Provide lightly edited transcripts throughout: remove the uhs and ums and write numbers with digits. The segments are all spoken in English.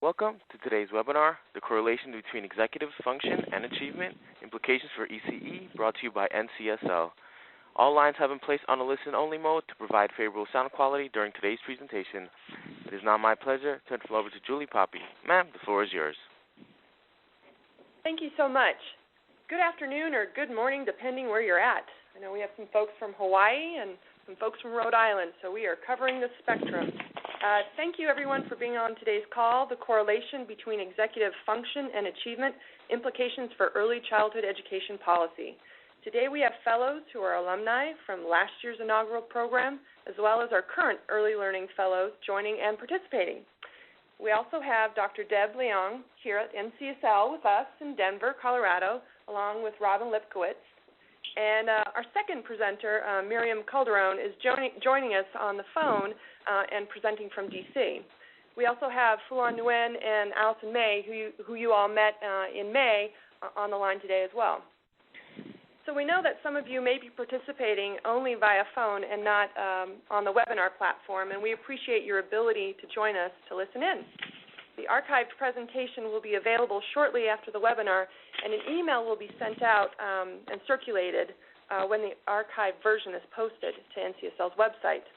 Welcome to today's webinar, The Correlation Between Executive Function and Achievement, Implications for ECE, brought to you by NCSL. All lines have been placed on a listen-only mode to provide favorable sound quality during today's presentation. It is now my pleasure to turn the floor over to Julie Poppy. Ma'am, the floor is yours. Thank you so much. Good afternoon or good morning, depending where you're at. I know we have some folks from Hawaii and some folks from Rhode Island, so we are covering the spectrum. Thank you, everyone, for being on today's call, The Correlation Between Executive Function and Achievement, Implications for Early Childhood Education Policy. Today we have fellows who are alumni from last year's inaugural program, as well as our current early learning fellows joining and participating. We also have Dr. Deb Leong here at NCSL with us in Denver, Colorado, along with Robin Lipkowitz. And our second presenter, Miriam Calderon, is joining us on the phone and presenting from D.C. We also have Fuan Nguyen and Allison May, who you all met in May, on the line today as well. So we know that some of you may be participating only via phone and not on the webinar platform, and we appreciate your ability to join us to listen in. The archived presentation will be available shortly after the webinar, and an email will be sent out and circulated when the archived version is posted to NCSL's website.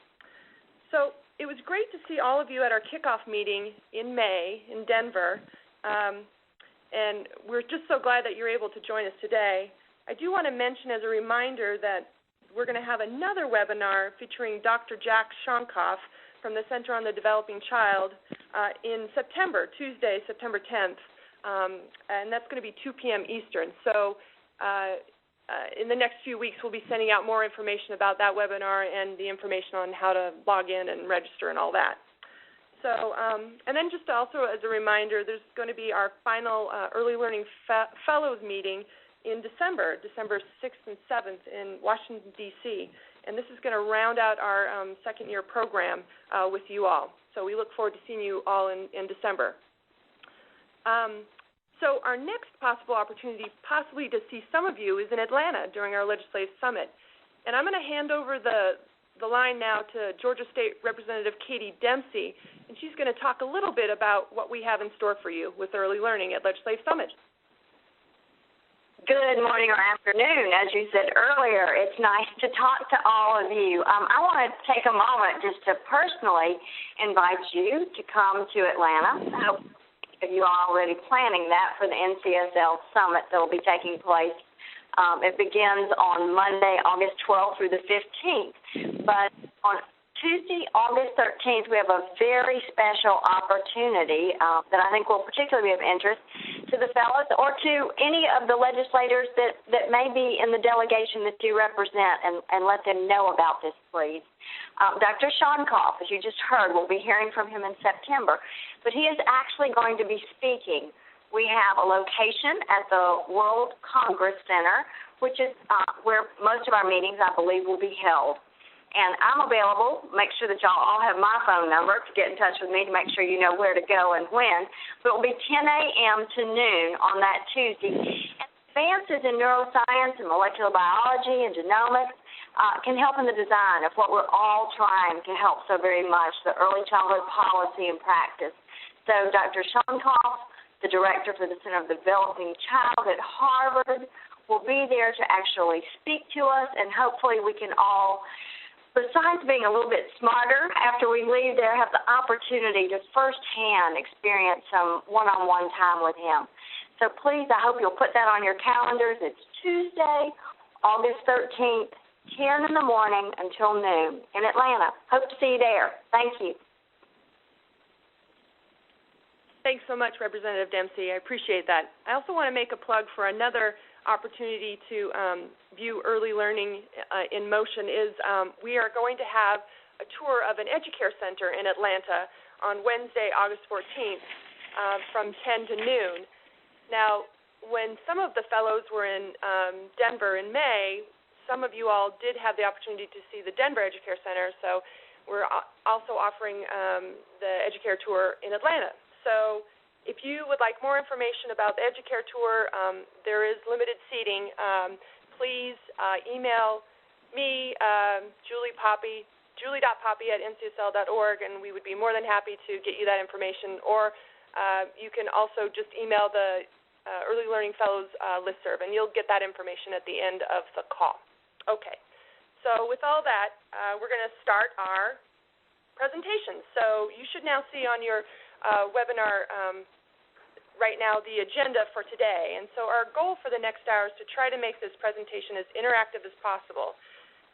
So it was great to see all of you at our kickoff meeting in May in Denver, and we're just so glad that you're able to join us today. I do want to mention as a reminder that we're going to have another webinar featuring Dr. Jack Shonkoff from the Center on the Developing Child in September, Tuesday, September 10th, and that's going to be 2 p.m. Eastern. So in the next few weeks, we'll be sending out more information about that webinar and the information on how to log in and register and all that. So, and then just also as a reminder, there's going to be our final Early Learning Fellows meeting in December 6th and 7th in Washington, D.C., and this is going to round out our second-year program with you all. So we look forward to seeing you all in December. So our next possible opportunity, possibly to see some of you, is in Atlanta during our Legislative Summit. And I'm going to hand over the line now to Georgia State Representative Katie Dempsey, and she's going to talk a little bit about what we have in store for you with early learning at Legislative Summit. Good morning or afternoon. As you said earlier, it's nice to talk to all of you. I want to take a moment just to personally invite you to come to Atlanta. I hope you are already planning that for the NCSL Summit that will be taking place. It begins on Monday, August 12th through the 15th. But on Tuesday, August 13th, we have a very special opportunity that I think will particularly be of interest to the fellows or to any of the legislators that may be in the delegation that you represent, and let them know about this, please. Dr. Shonkoff, as you just heard, we'll be hearing from him in September, but he is actually going to be speaking. We have a location at the World Congress Center, which is where most of our meetings, I believe, will be held. And I'm available. Make sure that y'all all have my phone number to get in touch with me to make sure you know where to go and when. But it will be 10 a.m. to noon on that Tuesday. And advances in neuroscience and molecular biology and genomics can help in the design of what we're all trying to help so very much, the early childhood policy and practice. So Dr. Shonkoff, the director for the Center of the Developing Child at Harvard, will be there to actually speak to us, and hopefully we can all, besides being a little bit smarter after we leave there, have the opportunity to firsthand experience some one-on-one time with him. So please, I hope you'll put that on your calendars. It's Tuesday, August 13th, 10 in the morning until noon in Atlanta. Hope to see you there. Thank you. Thanks so much, Representative Dempsey. I appreciate that. I also want to make a plug for another opportunity to view early learning in motion. We are going to have a tour of an EduCare Center in Atlanta on Wednesday, August 14th from 10 to noon. Now, when some of the fellows were in Denver in May, some of you all did have the opportunity to see the Denver EduCare Center, so we're also offering the EduCare Tour in Atlanta. So if you would like more information about the EduCare Tour, there is limited seating. Please email me, julie.poppy@ncsl.org, and we would be more than happy to get you that information, or you can also just email the Early Learning Fellows listserv, and you'll get that information at the end of the call. Okay, so with all that, we're going to start our presentation. So you should now see on your webinar right now the agenda for today. And so our goal for the next hour is to try to make this presentation as interactive as possible.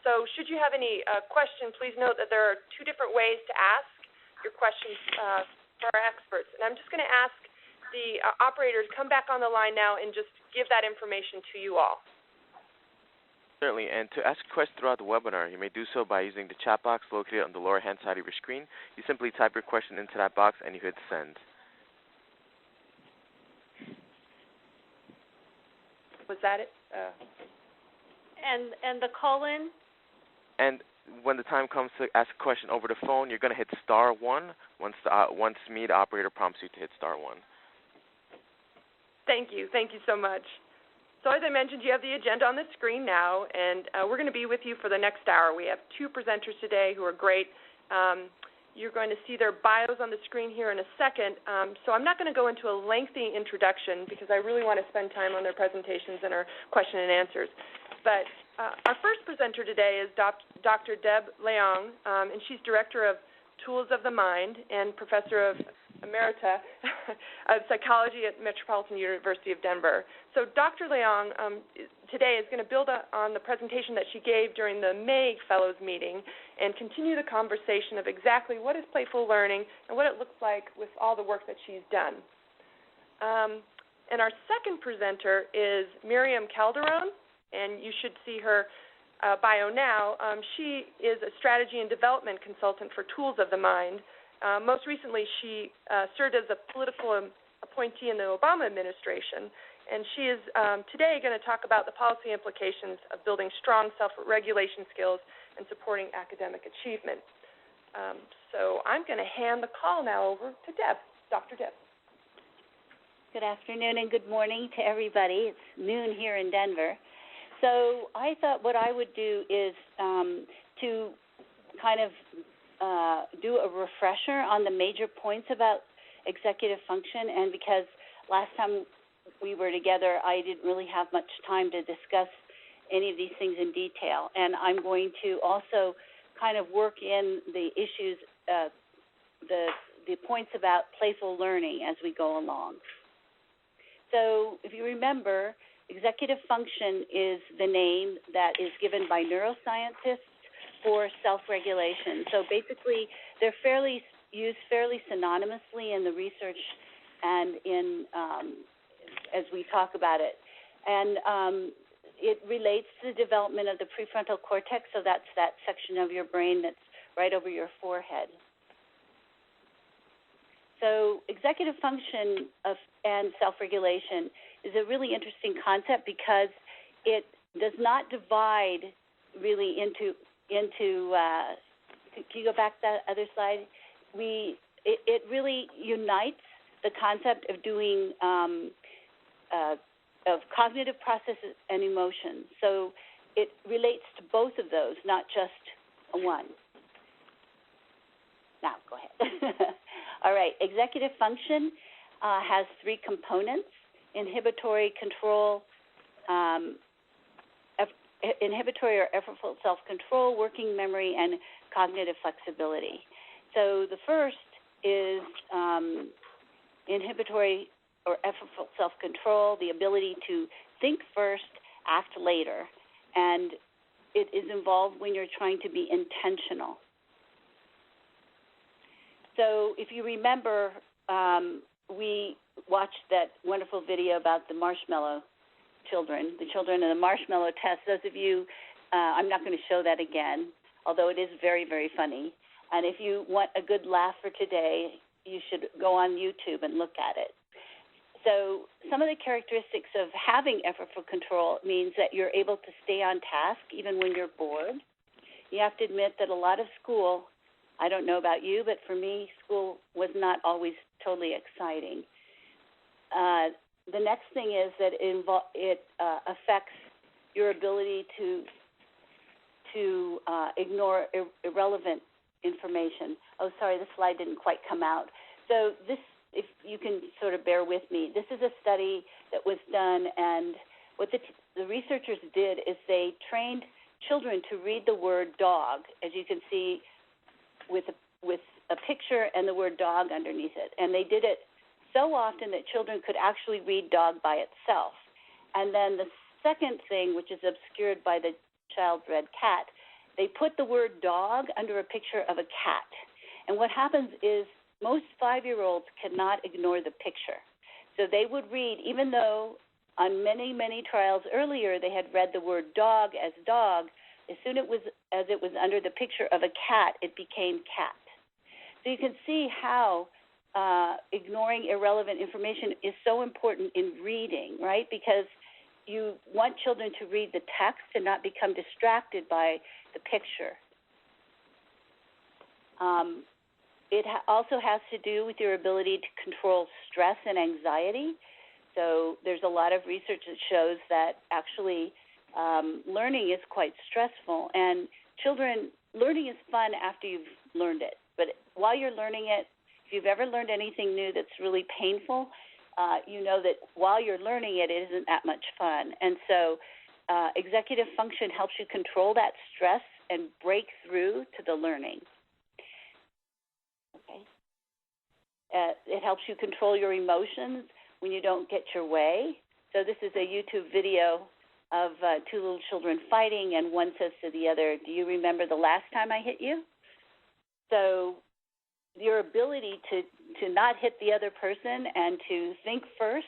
So should you have any questions, please note that there are two different ways to ask your questions for our experts. And I'm just going to ask the operator to come back on the line now and just give that information to you all. Certainly, and to ask a question throughout the webinar, you may do so by using the chat box located on the lower hand side of your screen. You simply type your question into that box and you hit send. Was that it? And the call-in? And when the time comes to ask a question over the phone, you're going to hit *1 once me, the operator, prompts you to hit *1. Thank you. Thank you so much. So as I mentioned, you have the agenda on the screen now, and we're going to be with you for the next hour. We have two presenters today who are great. You're going to see their bios on the screen here in a second. So I'm not going to go into a lengthy introduction because I really want to spend time on their presentations and our question and answers. But our first presenter today is Dr. Deborah Leong, and she's Director of Tools of the Mind and Professor of Emerita of Psychology at Metropolitan University of Denver. So Dr. Leong today is going to build on the presentation that she gave during the May Fellows meeting and continue the conversation of exactly what is playful learning and what it looks like with all the work that she's done. And our second presenter is Miriam Calderon, and you should see her bio now. She is a strategy and development consultant for Tools of the Mind. Most recently, she served as a political appointee in the Obama administration, and she is today going to talk about the policy implications of building strong self-regulation skills and supporting academic achievement. So I'm going to hand the call now over to Deb, Dr. Deb. Good afternoon and good morning to everybody. It's noon here in Denver. So I thought what I would do is to kind of do a refresher on the major points about executive function, and because last time we were together, I didn't really have much time to discuss any of these things in detail, and I'm going to also kind of work in the issues, the points about playful learning as we go along. So if you remember, executive function is the name that is given by neuroscientists for self-regulation. So basically, they're used fairly synonymously in the research and in as we talk about it. And it relates to the development of the prefrontal cortex, so that's that section of your brain that's right over your forehead. So executive function and self-regulation is a really interesting concept because it does not divide really into can you go back to that other slide? It really unites the concept of doing of cognitive processes and emotions. So it relates to both of those, not just one. Now, go ahead. All right, executive function has three components: inhibitory control, inhibitory or effortful self-control, working memory, and cognitive flexibility. So the first is inhibitory or effortful self-control, the ability to think first, act later, and it is involved when you're trying to be intentional. So if you remember, we watched that wonderful video about the marshmallow children, the children in the marshmallow test. Those of you, I'm not going to show that again, although it is very, very funny. And if you want a good laugh for today, you should go on YouTube and look at it. So some of the characteristics of having effortful control means that you're able to stay on task even when you're bored. You have to admit that a lot of school, I don't know about you, but for me, school was not always totally exciting. The next thing is that it affects your ability to ignore irrelevant information. Oh, sorry, the slide didn't quite come out. So this if you can sort of bear with me, this is a study that was done, and what the researchers did is they trained children to read the word dog, as you can see with a picture and the word dog underneath it. And they did it so often that children could actually read dog by itself. And then the second thing, which is obscured by the child read cat, they put the word dog under a picture of a cat. And what happens is most 5-year-olds cannot ignore the picture. So they would read, even though on many, many trials earlier they had read the word dog as dog, as soon as it was under the picture of a cat, it became cat. So you can see how ignoring irrelevant information is so important in reading, right? Because you want children to read the text and not become distracted by the picture. It also has to do with your ability to control stress and anxiety. So there's a lot of research that shows that actually learning is quite stressful. And learning is fun after you've learned it. But while you're learning it, if you've ever learned anything new that's really painful, you know that while you're learning it, it isn't that much fun. And so executive function helps you control that stress and break through to the learning. Okay. It helps you control your emotions when you don't get your way. So this is a YouTube video of two little children fighting, and one says to the other, "Do you remember the last time I hit you?" So your ability to not hit the other person and to think first,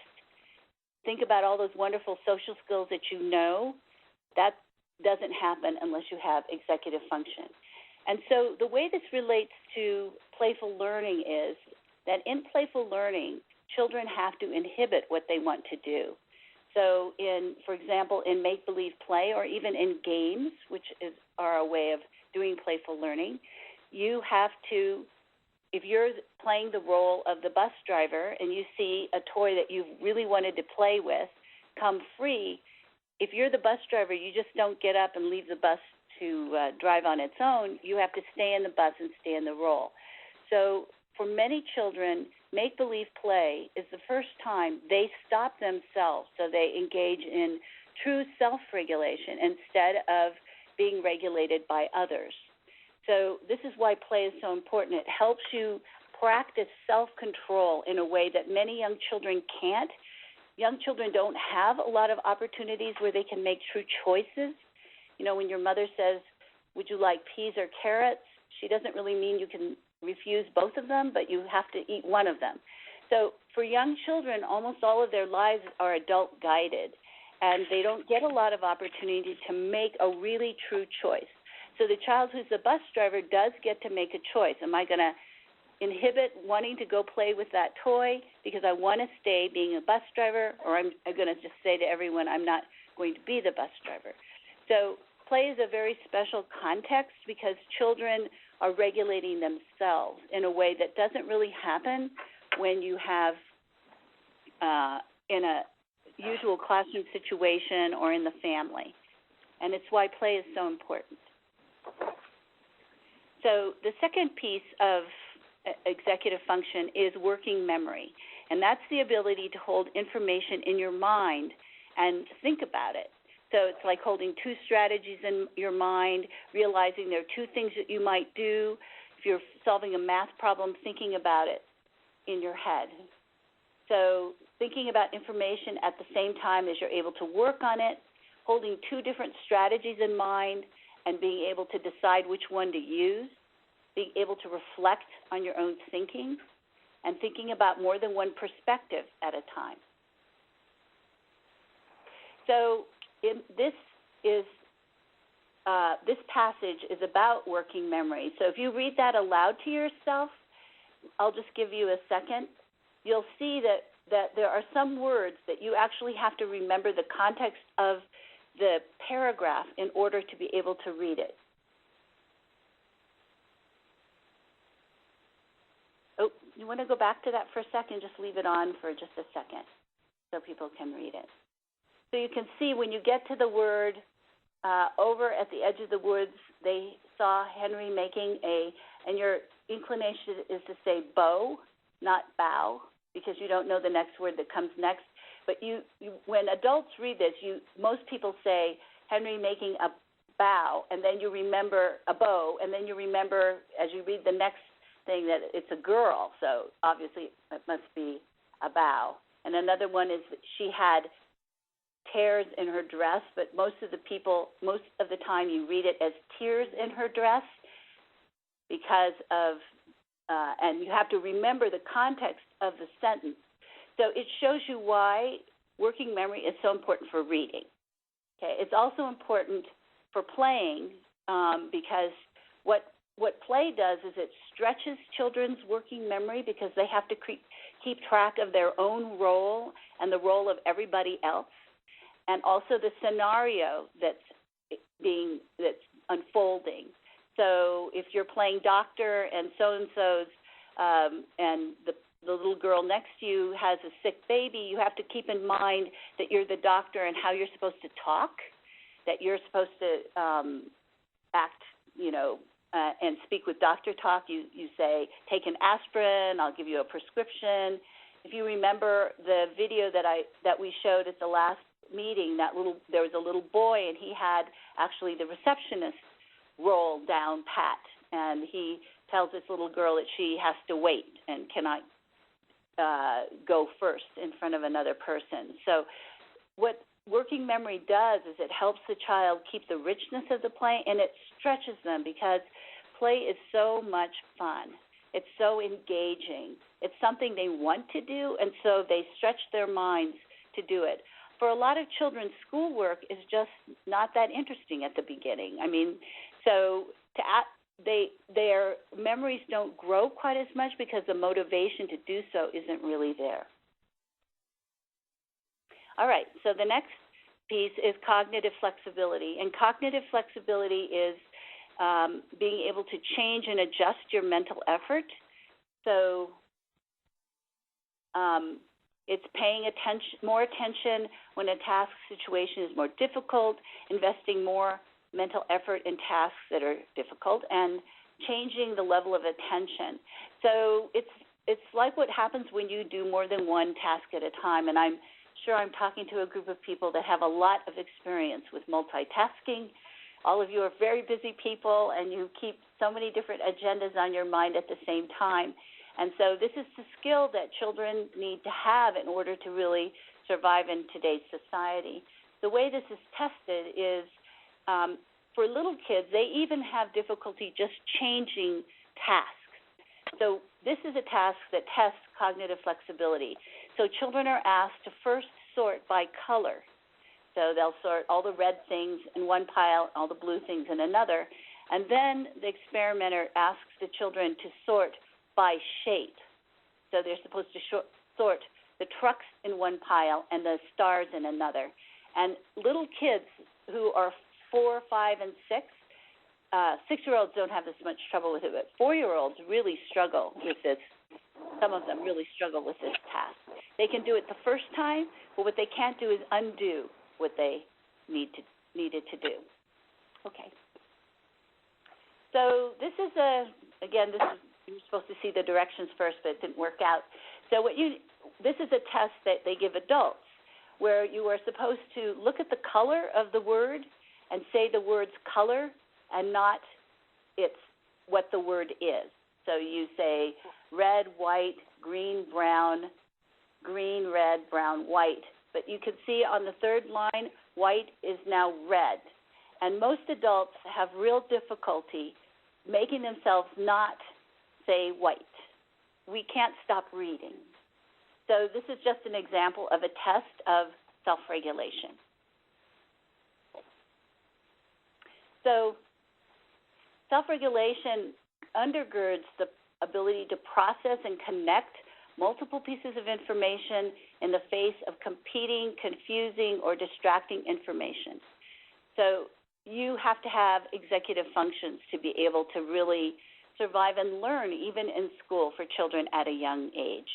think about all those wonderful social skills that you know, that doesn't happen unless you have executive function. And so the way this relates to playful learning is that in playful learning, children have to inhibit what they want to do. So for example, in make-believe play or even in games, which are a way of doing playful learning, you have to, if you're playing the role of the bus driver and you see a toy that you really wanted to play with come free, if you're the bus driver, you just don't get up and leave the bus to drive on its own. You have to stay in the bus and stay in the role. So for many children, make-believe play is the first time they stop themselves, so they engage in true self-regulation instead of being regulated by others. So this is why play is so important. It helps you practice self-control in a way that many young children can't. Young children don't have a lot of opportunities where they can make true choices. You know, when your mother says, "Would you like peas or carrots?" she doesn't really mean you can refuse both of them, but you have to eat one of them. So for young children, almost all of their lives are adult-guided, and they don't get a lot of opportunity to make a really true choice. So the child who's the bus driver does get to make a choice. Am I going to inhibit wanting to go play with that toy because I want to stay being a bus driver, or I'm going to just say to everyone, I'm not going to be the bus driver? So play is a very special context because children are regulating themselves in a way that doesn't really happen when you have in a usual classroom situation or in the family. And it's why play is so important. So the second piece of executive function is working memory, and that's the ability to hold information in your mind and think about it. So it's like holding two strategies in your mind, realizing there are two things that you might do. If you're solving a math problem, thinking about it in your head. So thinking about information at the same time as you're able to work on it, holding two different strategies in mind, and being able to decide which one to use, being able to reflect on your own thinking, and thinking about more than one perspective at a time. So this passage is about working memory. So if you read that aloud to yourself, I'll just give you a second. You'll see that there are some words that you actually have to remember the context of the paragraph in order to be able to read it. Oh, you want to go back to that for a second? Just leave it on for just a second so people can read it. So you can see when you get to the word over at the edge of the woods, they saw Henry making and your inclination is to say bow, not bow. because you don't know the next word that comes next. But when adults read this, most people say Henry making a bow, and then you remember a bow, and then you remember as you read the next thing that it's a girl, so obviously it must be a bow. And another one is that she had tears in her dress, but most of the time you read it as tears in her dress because of, and you have to remember the context of the sentence. So it shows you why working memory is so important for reading. Okay, it's also important for playing because what play does is it stretches children's working memory because they have to keep track of their own role and the role of everybody else, and also the scenario that's unfolding. So if you're playing doctor and so-and-so's and the little girl next to you has a sick baby, you have to keep in mind that you're the doctor and how you're supposed to talk, that you're supposed to act, and speak with doctor talk. You say, take an aspirin, I'll give you a prescription. If you remember the video that we showed at the last meeting, there was a little boy, and he had actually the receptionist role down pat, and he tells this little girl that she has to wait and cannot go first in front of another person. So what working memory does is it helps the child keep the richness of the play, and it stretches them because play is so much fun. It's so engaging. It's something they want to do, and so they stretch their minds to do it. For a lot of children, schoolwork is just not that interesting at the beginning. So their memories don't grow quite as much because the motivation to do so isn't really there. All right, so the next piece is cognitive flexibility. And cognitive flexibility is being able to change and adjust your mental effort. So it's paying more attention when a task situation is more difficult, investing more mental effort in tasks that are difficult, and changing the level of attention. So it's like what happens when you do more than one task at a time, and I'm sure I'm talking to a group of people that have a lot of experience with multitasking. All of you are very busy people, and you keep so many different agendas on your mind at the same time. And so this is the skill that children need to have in order to really survive in today's society. The way this is tested is for little kids, they even have difficulty just changing tasks. So this is a task that tests cognitive flexibility. So children are asked to first sort by color. So they'll sort all the red things in one pile, all the blue things in another. And then the experimenter asks the children to sort by shape. So they're supposed to sort the trucks in one pile and the stars in another. And little kids who are 4, 5, and 6, 6-year-olds don't have this much trouble with it, but 4-year-olds really struggle with this. Some of them really struggle with this task. They can do it the first time, but what they can't do is undo what they needed to do. Okay. So this is you're supposed to see the directions first, but it didn't work out. So this is a test that they give adults, where you are supposed to look at the color of the word and say the word's color and not it's what the word is. So you say red, white, green, red, brown, white. But you can see on the third line, white is now red. And most adults have real difficulty making themselves not say white. We can't stop reading. So this is just an example of a test of self-regulation. So self-regulation undergirds the ability to process and connect multiple pieces of information in the face of competing, confusing, or distracting information. So you have to have executive functions to be able to really survive and learn, even in school, for children at a young age.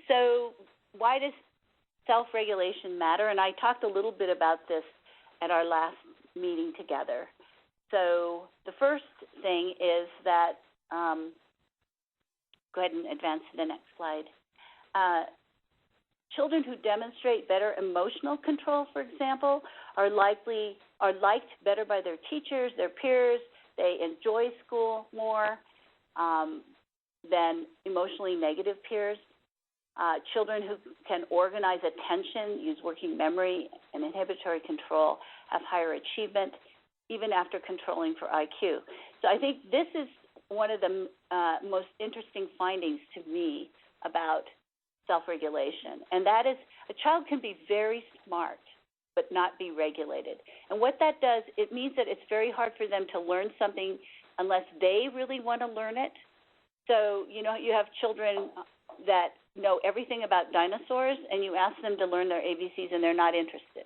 So why does self-regulation matter? And I talked a little bit about this at our last meeting together. So the first thing is that go ahead and advance to the next slide. Children who demonstrate better emotional control, for example, are liked better by their teachers, their peers. They enjoy school more than emotionally negative peers. Children who can organize attention, use working memory and inhibitory control, have higher achievement, even after controlling for IQ. So I think this is one of the most interesting findings to me about self-regulation, and that is a child can be very smart but not be regulated. And what that does, it means that it's very hard for them to learn something unless they really want to learn it. So, you know, you have children that know everything about dinosaurs, and you ask them to learn their ABCs, and they're not interested.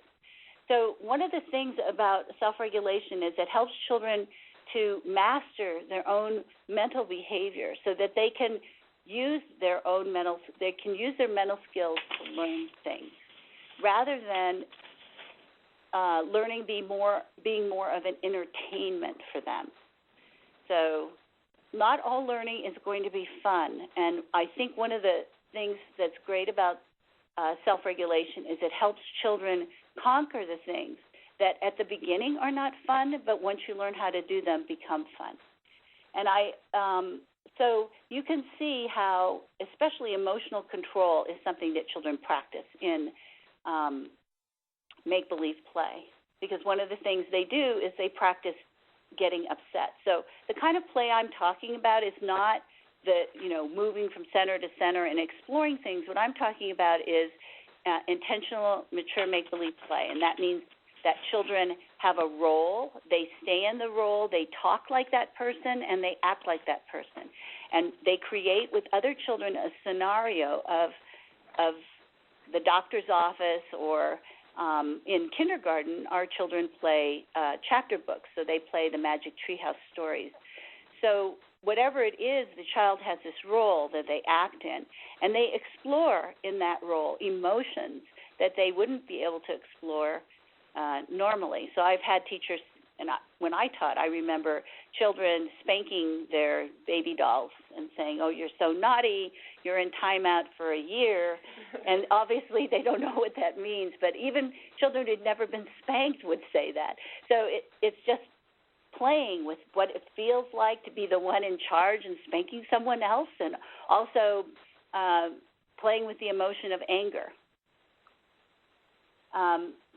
So one of the things about self-regulation is it helps children to master their own mental behavior so that they can use their mental skills to learn things, rather than learning being more of an entertainment for them. So not all learning is going to be fun, and I think one of the things that's great about self-regulation is it helps children conquer the things that at the beginning are not fun, but once you learn how to do them, become fun. And so you can see how, especially emotional control, is something that children practice in make-believe play, because one of the things they do is they practice getting upset. So the kind of play I'm talking about is not moving from center to center and exploring things. What I'm talking about is intentional, mature make-believe play, and that means that children have a role, they stay in the role, they talk like that person, and they act like that person. And they create with other children a scenario of the doctor's office, or in kindergarten, our children play chapter books, so they play the Magic Treehouse stories. So whatever it is, the child has this role that they act in, and they explore in that role emotions that they wouldn't be able to explore normally. So I've had teachers, and when I taught, I remember children spanking their baby dolls and saying, "Oh, you're so naughty, you're in timeout for a year," and obviously they don't know what that means, but even children who'd never been spanked would say that. So it's just playing with what it feels like to be the one in charge and spanking someone else, and also playing with the emotion of anger.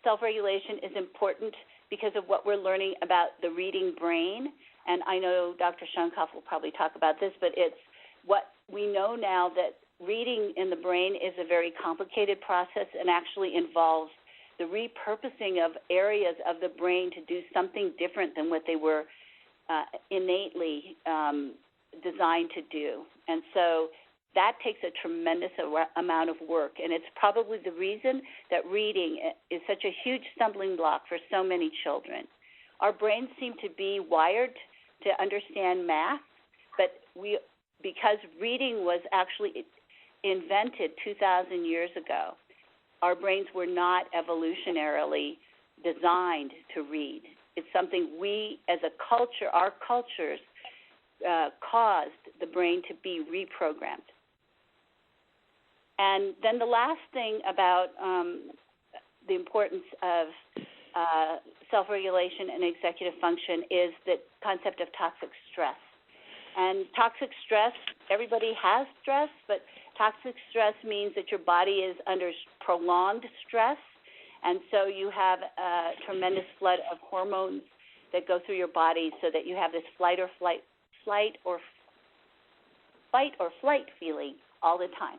Self-regulation is important because of what we're learning about the reading brain, and I know Dr. Shonkoff will probably talk about this, but it's what we know now, that reading in the brain is a very complicated process and actually involves the repurposing of areas of the brain to do something different than what they were innately designed to do. And so that takes a tremendous amount of work, and it's probably the reason that reading is such a huge stumbling block for so many children. Our brains seem to be wired to understand math, but because reading was actually invented 2,000 years ago, our brains were not evolutionarily designed to read. It's something we, as a culture, our cultures, caused the brain to be reprogrammed. And then the last thing about the importance of self-regulation and executive function is the concept of toxic stress. And toxic stress, everybody has stress, but toxic stress means that your body is under prolonged stress, and so you have a tremendous flood of hormones that go through your body, so that you have this fight or flight feeling all the time.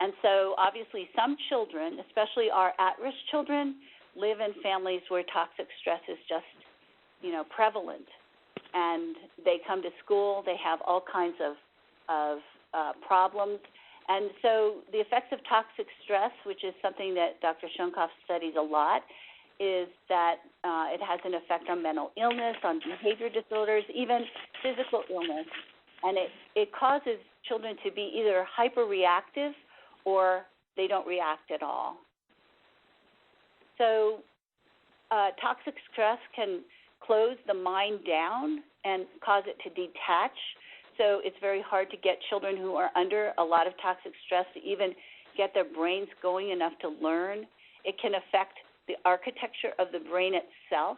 And so obviously some children, especially our at-risk children, live in families where toxic stress is just, prevalent. And they come to school, they have all kinds of problems. And so the effects of toxic stress, which is something that Dr. Shonkoff studies a lot, is that it has an effect on mental illness, on behavior disorders, even physical illness. And it causes children to be either hyperreactive or they don't react at all. So toxic stress can close the mind down and cause it to detach So it's very hard to get children who are under a lot of toxic stress to even get their brains going enough to learn. It can affect the architecture of the brain itself.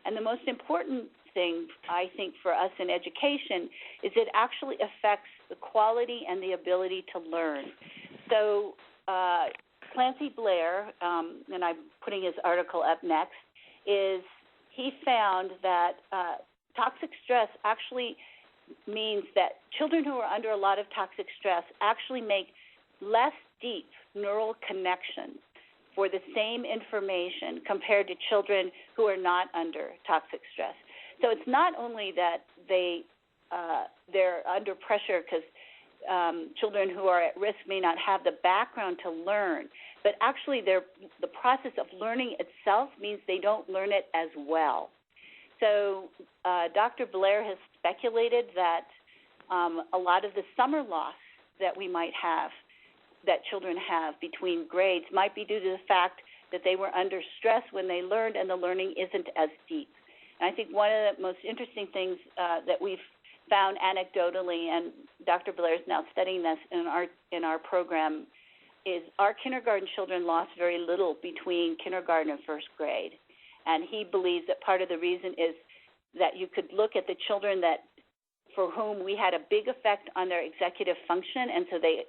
And the most important thing, I think, for us in education is it actually affects the quality and the ability to learn. So Clancy Blair, and I'm putting his article up next, is he found that toxic stress actually means that children who are under a lot of toxic stress actually make less deep neural connections for the same information compared to children who are not under toxic stress. So it's not only that they're under pressure because children who are at risk may not have the background to learn, but actually the process of learning itself means they don't learn it as well. So Dr. Blair has speculated that a lot of the summer loss that we might have, that children have between grades, might be due to the fact that they were under stress when they learned and the learning isn't as deep. And I think one of the most interesting things that we've found anecdotally, and Dr. Blair is now studying this in our program, is our kindergarten children lost very little between kindergarten and first grade. And he believes that part of the reason is that you could look at the children that for whom we had a big effect on their executive function, and so they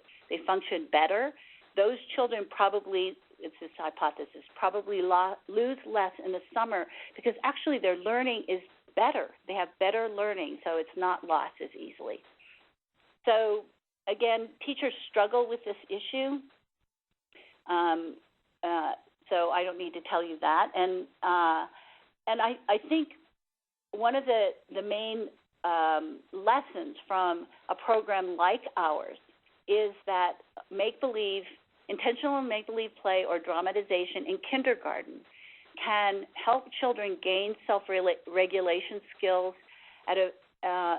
function better. Those children probably, it's this hypothesis, probably lose less in the summer because actually their learning is better. They have better learning, so it's not lost as easily. So again, teachers struggle with this issue. So I don't need to tell you that. And I think one of the main lessons from a program like ours is that make-believe, intentional make-believe play or dramatization in kindergarten can help children gain self-regulation skills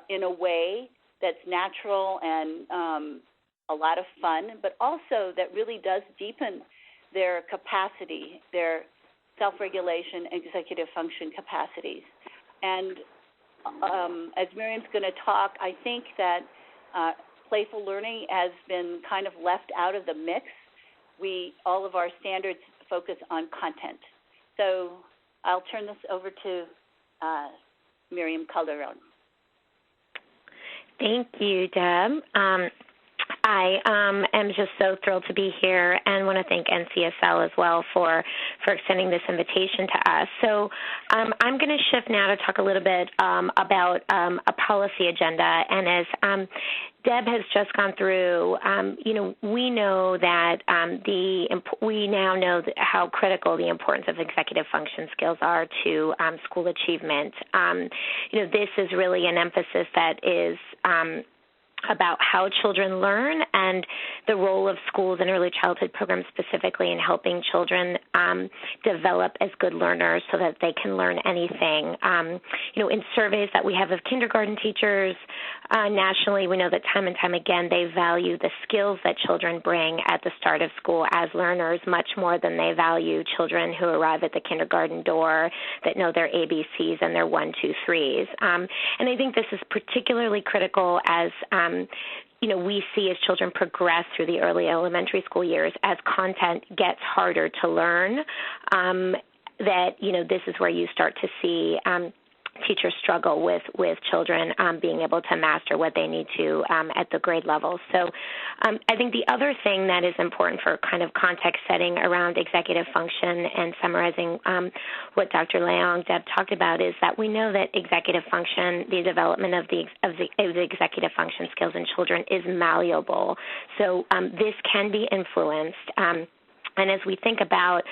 in a way that's natural and a lot of fun, but also that really does deepen their capacity, their self-regulation, executive function capacities. And as Miriam's going to talk, I think that playful learning has been kind of left out of the mix. All of our standards focus on content. So I'll turn this over to Miriam Calderon. Thank you, Deb. I am just so thrilled to be here and want to thank NCSL as well for extending this invitation to us. So I'm going to shift now to talk a little bit about a policy agenda. And as Deb has just gone through, we know that we now know how critical the importance of executive function skills are to school achievement. This is really an emphasis that is about how children learn and the role of schools and early childhood programs specifically in helping children develop as good learners so that they can learn anything. In surveys that we have of kindergarten teachers nationally, we know that time and time again they value the skills that children bring at the start of school as learners much more than they value children who arrive at the kindergarten door that know their ABCs and their 1, 2, 3s. And I think this is particularly critical as we see as children progress through the early elementary school years, as content gets harder to learn, that, this is where you start to see teachers struggle with children being able to master what they need to at the grade level. So I think the other thing that is important for kind of context setting around executive function and summarizing what Dr. Leong, Deb, talked about is that we know that executive function, the development of the executive function skills in children is malleable. So this can be influenced. And as we think about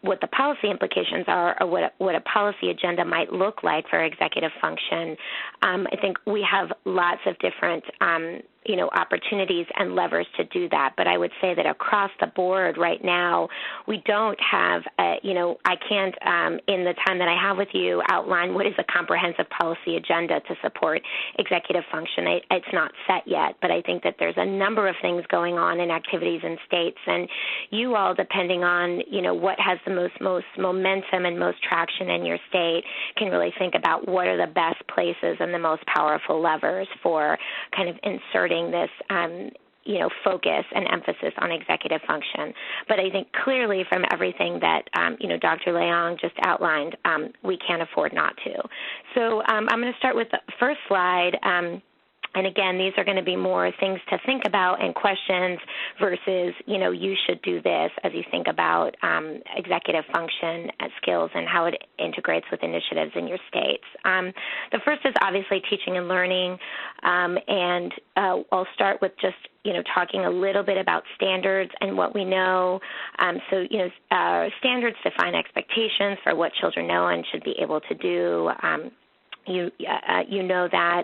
what the policy implications are or what a policy agenda might look like for executive function, I think we have lots of different opportunities and levers to do that. But I would say that across the board right now, we don't have, I can't, in the time that I have with you, outline what is a comprehensive policy agenda to support executive function. It's not set yet, but I think that there's a number of things going on in activities in states. And you all all, depending on, what has the most momentum and most traction in your state, can really think about what are the best places and the most powerful levers for kind of inserting this focus and emphasis on executive function. But I think clearly from everything that, Dr. Leong just outlined, we can't afford not to. So I'm going to start with the first slide. And again, these are going to be more things to think about and questions versus, you should do this as you think about executive function skills and how it integrates with initiatives in your states. The first is obviously teaching and learning, and I'll start with just, talking a little bit about standards and what we know. Standards define expectations for what children know and should be able to do. You know that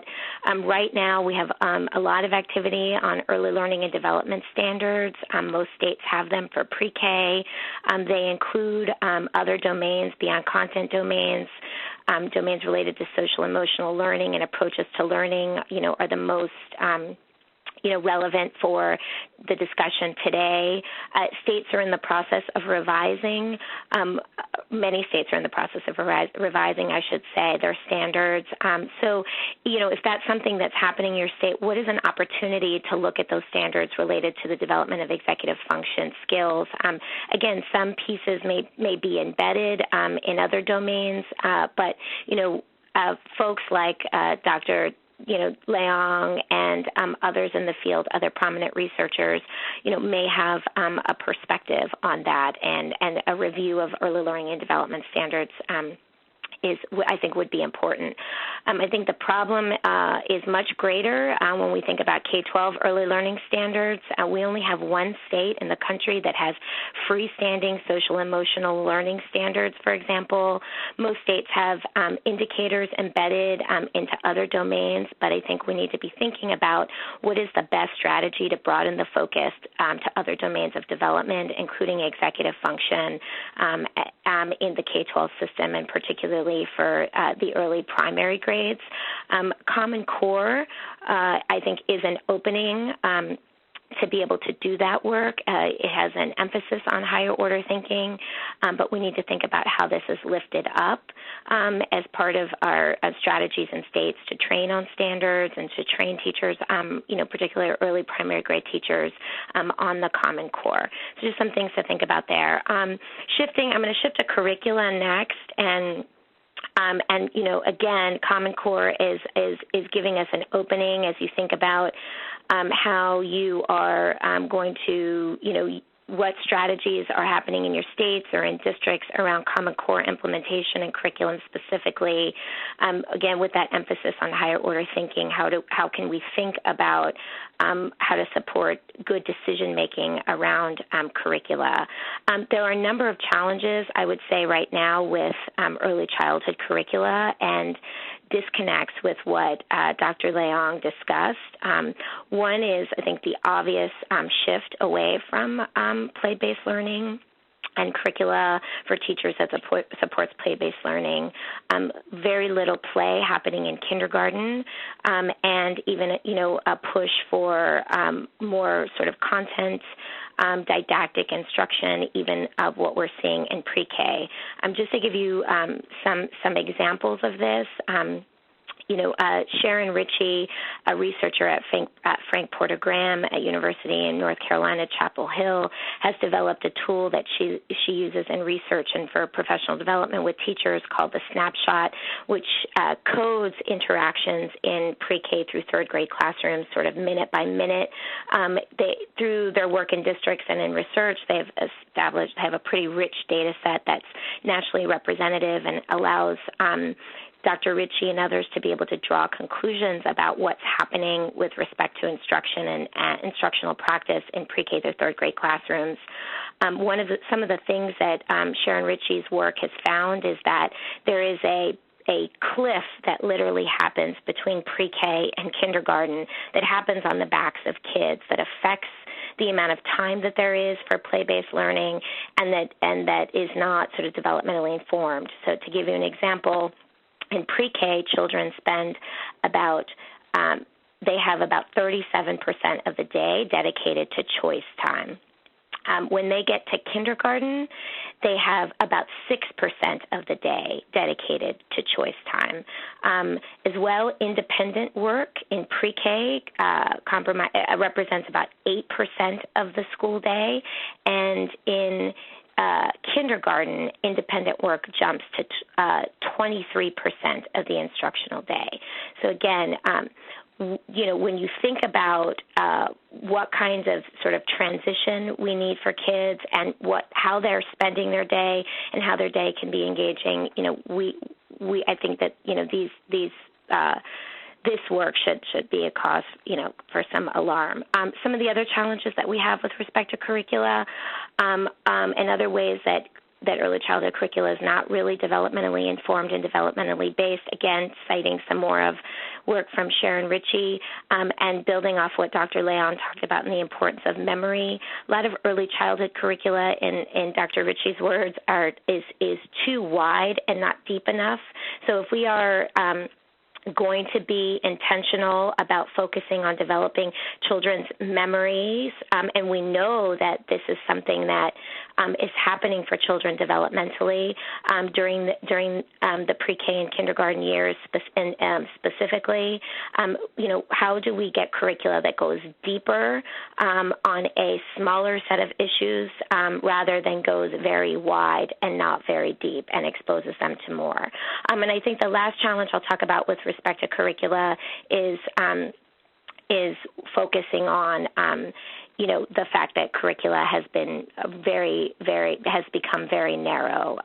right now we have a lot of activity on early learning and development standards. Most states have them for pre-K. They include other domains beyond content domains. Domains related to social emotional learning and approaches to learning, are the most relevant for the discussion today. States are in the process of revising. Many states are in the process of revising, their standards. If that's something that's happening in your state, what is an opportunity to look at those standards related to the development of executive function skills? Again, some pieces may be embedded in other domains, but folks like Dr. Leong and others in the field, other prominent researchers, may have a perspective on that, and a review of early learning and development standards I think would be important. I think the problem is much greater when we think about K-12 early learning standards. We only have one state in the country that has freestanding social emotional learning standards, for example. Most states have indicators embedded into other domains, but I think we need to be thinking about what is the best strategy to broaden the focus to other domains of development, including executive function in the K-12 system, and particularly for the early primary grades. Common Core, I think, is an opening to be able to do that work. It has an emphasis on higher order thinking, but we need to think about how this is lifted up as part of our strategies in states to train on standards and to train teachers, particularly early primary grade teachers, on the Common Core. So just some things to think about there. I'm going to shift to curricula next, and again, Common Core is giving us an opening as you think about how you are going to, what strategies are happening in your states or in districts around Common Core implementation and curriculum specifically. Again, with that emphasis on higher order thinking, how can we think about how to support good decision-making around curricula. There are a number of challenges, I would say, right now with early childhood curricula and disconnects with what Dr. Leong discussed. One is, I think, the obvious shift away from play-based learning and curricula for teachers that supports play-based learning. Very little play happening in kindergarten, and even a push for more sort of content, didactic instruction, even of what we're seeing in pre-K. Just to give you some examples of this. Sharon Ritchie, a researcher at Frank Porter Graham at University in North Carolina, Chapel Hill, has developed a tool that she uses in research and for professional development with teachers called the Snapshot, which codes interactions in pre-K through third grade classrooms sort of minute by minute. Through their work in districts and in research, they have a pretty rich data set that's nationally representative and allows Dr. Ritchie and others to be able to draw conclusions about what's happening with respect to instruction and instructional practice in pre-K through third grade classrooms. Some of the things that Sharon Ritchie's work has found is that there is a cliff that literally happens between pre-K and kindergarten that happens on the backs of kids that affects the amount of time that there is for play-based learning and that is not sort of developmentally informed. So to give you an example, in pre-K, children spend they have about 37% of the day dedicated to choice time. When they get to kindergarten, they have about 6% of the day dedicated to choice time. As well, independent work in pre-K represents about 8% of the school day, and in kindergarten, independent work jumps to 23% of the instructional day. So again, when you think about what kinds of sort of transition we need for kids and how they're spending their day and how their day can be engaging, I think that this work should be a cause, for some alarm. Some of the other challenges that we have with respect to curricula and other ways that early childhood curricula is not really developmentally informed and developmentally based, again, citing some more of work from Sharon Ritchie and building off what Dr. Leong talked about in the importance of memory. A lot of early childhood curricula, in Dr. Ritchie's words, is too wide and not deep enough. So if we are going to be intentional about focusing on developing children's memories, and we know that this is something that is happening for children developmentally during the pre-K and kindergarten years, specifically. How do we get curricula that goes deeper on a smaller set of issues rather than goes very wide and not very deep and exposes them to more? And I think the last challenge I'll talk about with respect to curricula is focusing on the fact that curricula has been become very narrow.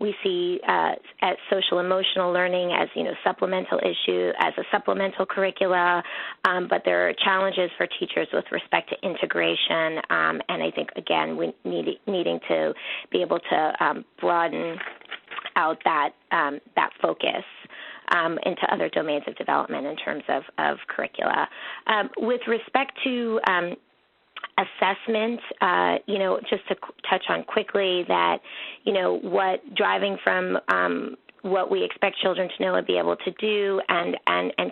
We see at social emotional learning as supplemental issue, as a supplemental curricula, but there are challenges for teachers with respect to integration, and I think again we needing to be able to broaden out that focus into other domains of development in terms of curricula. With respect to assessment, just to touch on quickly that, what driving from what we expect children to know and be able to do and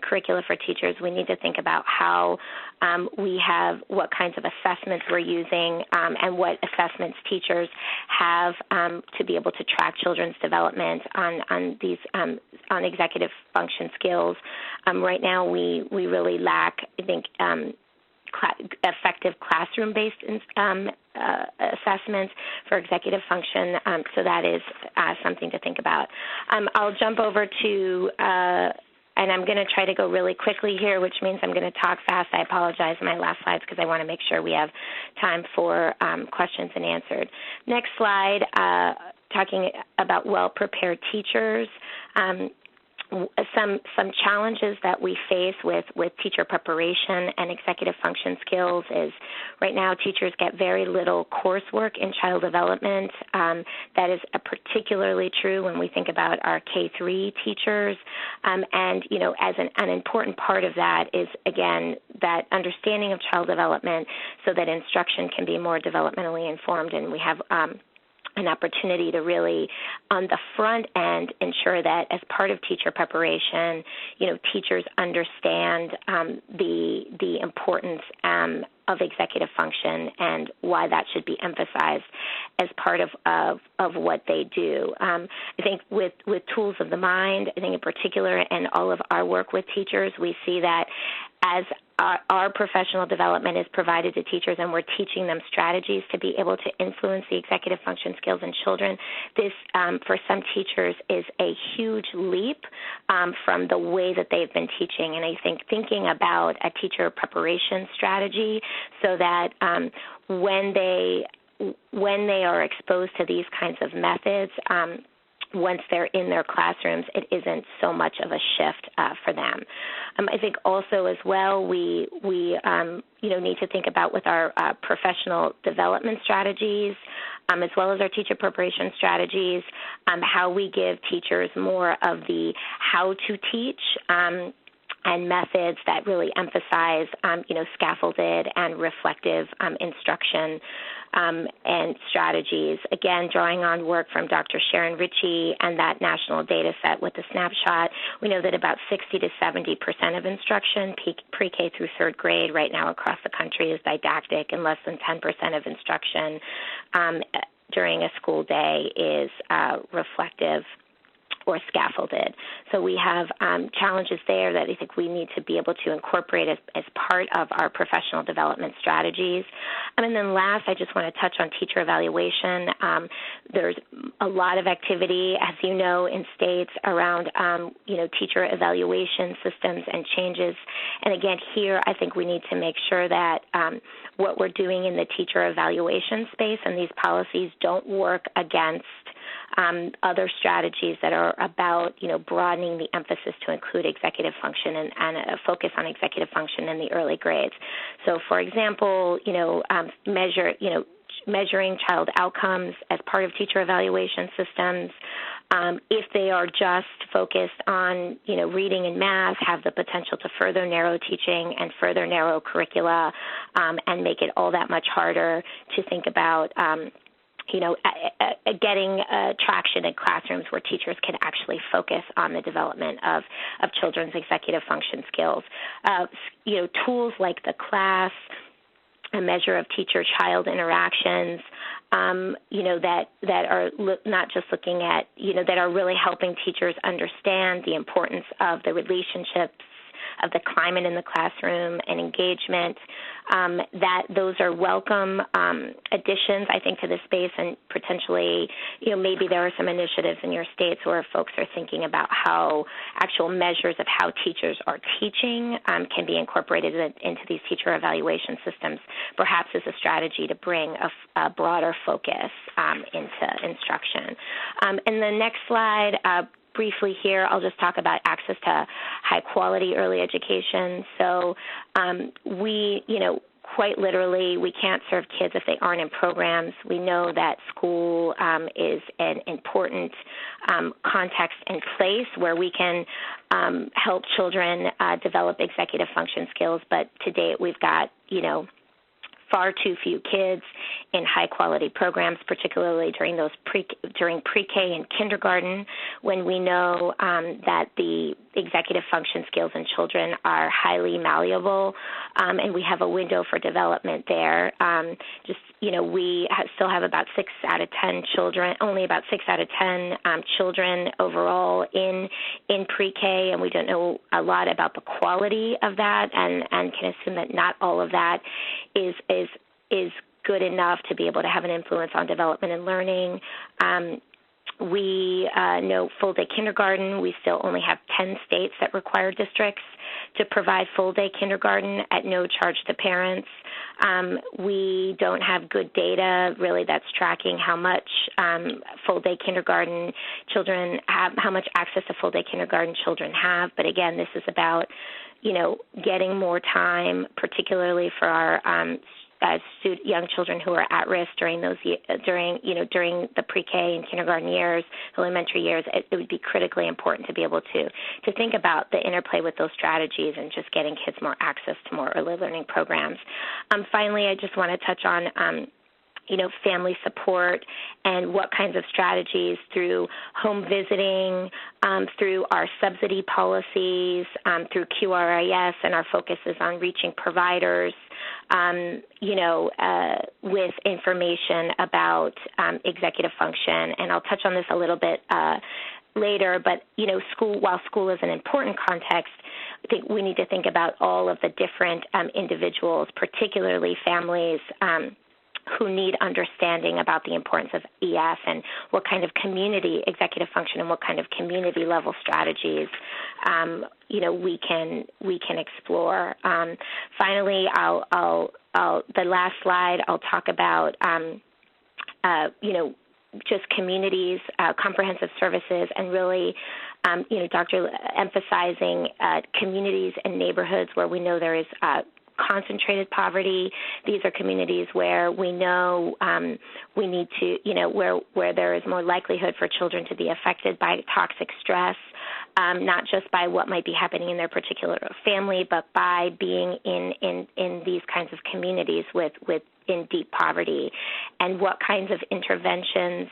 curricula for teachers, we need to think about how what kinds of assessments we're using and what assessments teachers have to be able to track children's development on these on executive function skills. Right now we really lack, I think, effective classroom-based assessments for executive function, so that is something to think about. I'll jump over to, and I'm going to try to go really quickly here, which means I'm going to talk fast. I apologize in my last slides because I want to make sure we have time for questions and answered. Next slide, talking about well-prepared teachers. Some challenges that we face with teacher preparation and executive function skills is right now teachers get very little coursework in child development. That is particularly true when we think about our K-3 teachers. And, as an important part of that is, again, that understanding of child development so that instruction can be more developmentally informed, and we have an opportunity to really, on the front end, ensure that as part of teacher preparation, teachers understand the importance of executive function and why that should be emphasized as part of what they do. I think with tools of the mind, I think in particular in all of our work with teachers, we see that as our professional development is provided to teachers and we're teaching them strategies to be able to influence the executive function skills in children, this, for some teachers, is a huge leap from the way that they've been teaching. And I think thinking about a teacher preparation strategy so that when they are exposed to these kinds of methods, once they're in their classrooms, it isn't so much of a shift for them. I think also as well we need to think about with our professional development strategies as well as our teacher preparation strategies, how we give teachers more of the how to teach and methods that really emphasize, scaffolded and reflective instruction and strategies. Again, drawing on work from Dr. Sharon Ritchie and that national data set with the snapshot, we know that about 60 to 70% of instruction, pre-K through third grade right now across the country, is didactic, and less than 10% of instruction during a school day is reflective or scaffolded. So we have challenges there that I think we need to be able to incorporate as part of our professional development strategies. And then last, I just want to touch on teacher evaluation. There's a lot of activity, as you know, in states around, teacher evaluation systems and changes. And again, here I think we need to make sure that what we're doing in the teacher evaluation space and these policies don't work against other strategies that are about, broadening the emphasis to include executive function and a focus on executive function in the early grades. So, for example, measuring child outcomes as part of teacher evaluation systems. If they are just focused on, reading and math, have the potential to further narrow teaching and further narrow curricula and make it all that much harder to think about getting traction in classrooms where teachers can actually focus on the development of children's executive function skills. Tools like the class, a measure of teacher-child interactions, that are not just looking at, that are really helping teachers understand the importance of the relationships, of the climate in the classroom and engagement, that those are welcome additions, I think, to the space, and potentially, maybe there are some initiatives in your states where folks are thinking about how actual measures of how teachers are teaching can be incorporated into these teacher evaluation systems, perhaps as a strategy to bring a broader focus into instruction. And the next slide, briefly here, I'll just talk about access to high-quality early education. So quite literally, we can't serve kids if they aren't in programs. We know that school is an important context and place where we can help children develop executive function skills, but to date we've got, far too few kids in high-quality programs, particularly during pre-K and kindergarten, when we know that the executive function skills in children are highly malleable, and we have a window for development there. We still have about 6 out of 10 children, only about 6 out of 10 children overall in pre-K, and we don't know a lot about the quality of that, and can assume that not all of that is good enough to be able to have an influence on development and learning. We know full-day kindergarten. We still only have 10 states that require districts to provide full-day kindergarten at no charge to parents. We don't have good data, really, that's tracking how much full-day kindergarten children have, how much access to full-day kindergarten children have. But again, this is about, getting more time, particularly for our young children who are at risk during during the pre-K and kindergarten years, elementary years. It would be critically important to be able to think about the interplay with those strategies and just getting kids more access to more early learning programs. Finally, I just want to touch on family support and what kinds of strategies through home visiting, through our subsidy policies, through QRIS, and our focus is on reaching providers, with information about executive function. And I'll touch on this a little bit later, but, while school is an important context, I think we need to think about all of the different individuals, particularly families, who need understanding about the importance of EF and what kind of community executive function and what kind of community level strategies we can explore. Finally, the last slide I'll talk about just communities, comprehensive services, and really Dr. emphasizing communities and neighborhoods where we know there is concentrated poverty. These are communities where we know we need to, where there is more likelihood for children to be affected by toxic stress, not just by what might be happening in their particular family, but by being in these kinds of communities with in deep poverty, and what kinds of interventions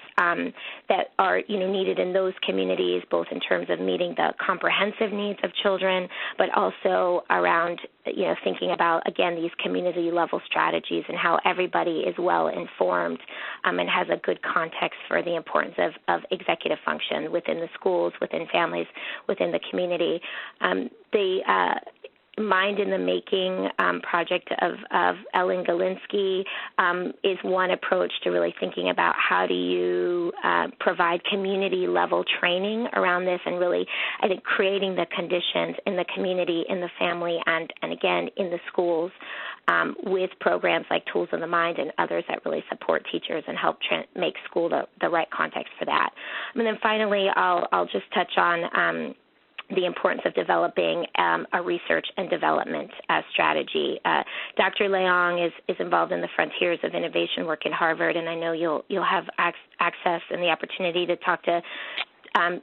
that are needed in those communities, both in terms of meeting the comprehensive needs of children, but also around thinking about, again, these community level strategies and how everybody is well informed and has a good context for the importance of executive function within the schools, within families, within the community. The Mind in the Making project of Ellen Galinsky is one approach to really thinking about how do you provide community-level training around this, and really, I think, creating the conditions in the community, in the family, and again, in the schools with programs like Tools of the Mind and others that really support teachers and help make school the right context for that. And then finally, I'll just touch on the importance of developing a research and development strategy. Dr. Leong is involved in the Frontiers of Innovation work at Harvard, and I know you'll have access and the opportunity to talk to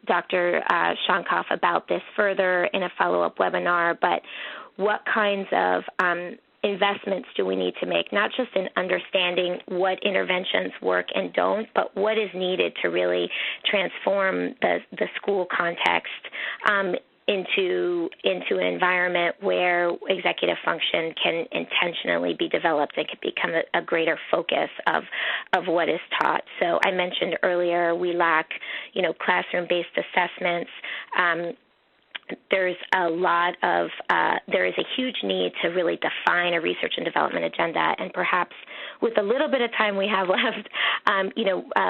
Dr. Shonkoff about this further in a follow-up webinar. But what kinds of investments do we need to make, not just in understanding what interventions work and don't, but what is needed to really transform the school context into an environment where executive function can intentionally be developed and can become a greater focus of what is taught. So I mentioned earlier we lack, classroom-based assessments. There is a huge need to really define a research and development agenda, and perhaps with a little bit of time we have left,